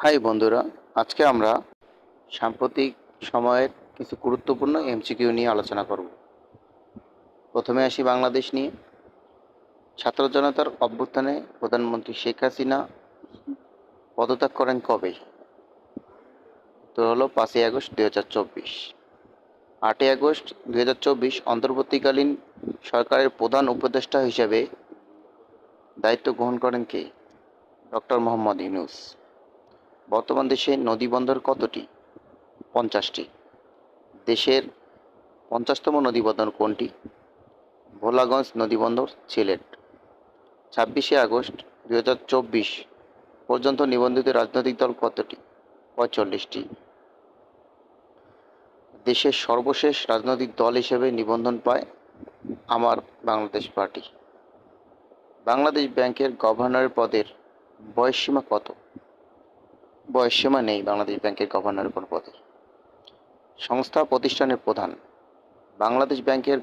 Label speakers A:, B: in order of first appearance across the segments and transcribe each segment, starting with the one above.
A: High বন্ধুরা, আজকে আমরা সাম্প্রতিক সময়ের কিছু গুরুত্বপূর্ণ এমসিকিউ নিয়ে আলোচনা করব। প্রথমে আসি বাংলাদেশ নিয়ে। ছাত্র জনতার অভ্যুত্থানে প্রধানমন্ত্রী শেখ হাসিনা পদত্যাগ করেন কবে? তো হলো 5ই আগস্ট 2024। 8ই আগস্ট 2024 অন্তর্বর্তীকালীন সরকারের প্রধান উপদেষ্টা হিসেবে দায়িত্ব গ্রহণ করেন কে? ডক্টর মোহাম্মদ ইউনূস। বর্তমান দেশে নদীবন্দর কতটি? 50টি। দেশের 50তম নদীবন্দর কোনটি? ভোলাগঞ্জ নদীবন্দর, সিলেট। 26 আগস্ট 2024 পর্যন্ত নিবন্ধিত রাজনৈতিক দল কতটি? 45টি। দেশের সর্বশেষ রাজনৈতিক দল হিসেবে নিবন্ধন পায় আমার বাংলাদেশ পার্টি। বাংলাদেশ ব্যাংকের গভর্নর পদের বয়সসীমা কত? বয়সসীমা নেই বাংলাদেশ ব্যাংকের গভর্নর পদের। সংস্থা প্রতিষ্ঠানের প্রধান। বাংলাদেশ ব্যাংকের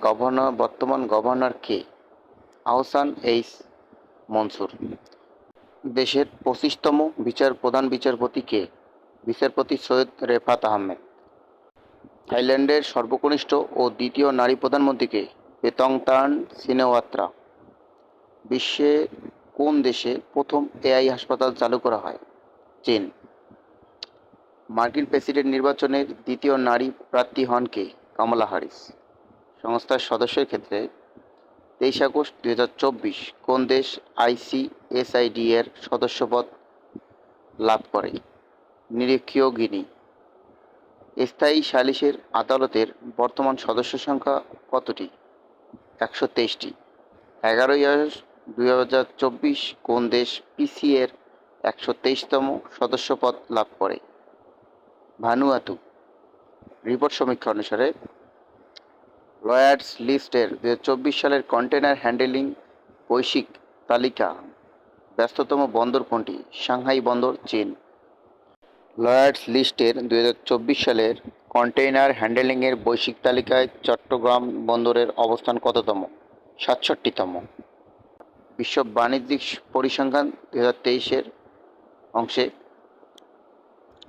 A: বর্তমান গভর্নর কে? আহসান এইচ মনসুর। দেশের 25তম প্রধান বিচারপতি কে? বিচারপতি সৈয়দ রেফাত আহমেদ। থাইল্যান্ডের সর্বকনিষ্ঠ ও দ্বিতীয় নারী প্রধানমন্ত্রী কে? পেতংতান সিনেওয়াত্রা। বিশ্বে কোন দেশে প্রথম এআই হাসপাতাল চালু করা হয়? চীন। মার্কিন প্রেসিডেন্ট নির্বাচনের দ্বিতীয় নারী প্রার্থী হন কে? কমলা হ্যারিস। সংস্থার সদস্যের ক্ষেত্রে 23 আগস্ট 2024 কোন দেশ আইসিএসআইডি এর সদস্যপদ লাভ করে? নিরীক্ষীয় গিনি। স্থায়ী সালিসের আদালতের বর্তমান সদস্য সংখ্যা কতটি? 123টি। 11 আগস্ট 2024 কোন দেশ পিসি এর 123তম সদস্যপদ লাভ করে? ভানুয়াতু। রিপোর্ট সমীক্ষা অনুসারে লয়ার্ডস লিস্টের 2024 সালের কন্টেনার হ্যান্ডেলিং বৈশ্বিক তালিকা ব্যস্ততম বন্দর কোনটি? সাংহাই বন্দর, চীন। লয়ার্ডস লিস্টের 2024 সালের কন্টেইনার হ্যান্ডেলিংয়ের বৈশ্বিক তালিকায় চট্টগ্রাম বন্দরের অবস্থান কততম? 67তম। বিশ্ব বাণিজ্যিক পরিসংখ্যান 2023-এর অংশে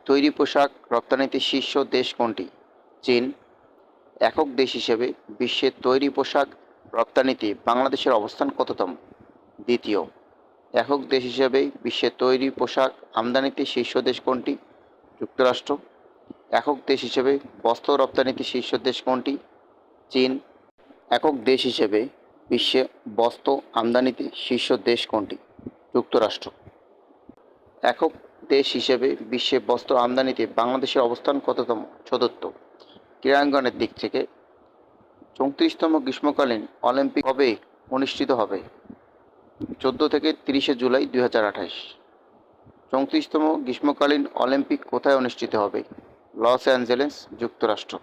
A: তৈরি পোশাক রপ্তানিতে শীর্ষ দেশ কোনটি? চীন। একক দেশ হিসেবে বিশ্বের তৈরি পোশাক রপ্তানিতে বাংলাদেশের অবস্থান কততম? দ্বিতীয়। একক দেশ হিসেবে বিশ্বের তৈরি পোশাক আমদানিতে শীর্ষ দেশ কোনটি? যুক্তরাষ্ট্র। একক দেশ হিসেবে বস্ত্র রপ্তানিতে শীর্ষ দেশ কোনটি? চীন। একক দেশ হিসেবে বিশ্বে বস্ত্র আমদানিতে শীর্ষ দেশ কোনটি? যুক্তরাষ্ট্র। একক দেশ হিসেবে বিশ্বে বস্ত্র আমদানিতে বাংলাদেশের অবস্থান কততম? চতুর্থ। ক্রীড়াঙ্গনের দিক থেকে 34তম গ্রীষ্মকালীন অলিম্পিক কবে অনুষ্ঠিত হবে? 14 থেকে 30 জুলাই 2028। 34তম গ্রীষ্মকালীন অলিম্পিক কোথায় অনুষ্ঠিত হবে? লস অ্যাঞ্জেলেস, যুক্তরাষ্ট্র।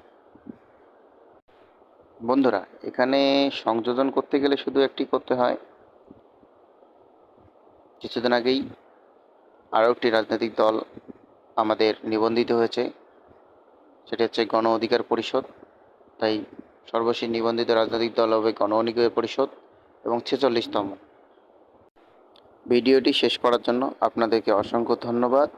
A: বন্ধুরা, এখানে সংযোজন করতে গেলে শুধু একটি করতে হয়। কিছুদিন আগেই আরও একটি রাজনৈতিক দল আমাদের নিবন্ধিত হয়েছে, সেটি হচ্ছে গণ অধিকার পরিষদ। তাই সর্বশেষ নিবন্ধিত রাজনৈতিক দল হবে গণ অধিকার পরিষদ এবং 46তম। ভিডিওটি শেষ করার জন্য আপনাদেরকে অসংখ্য ধন্যবাদ।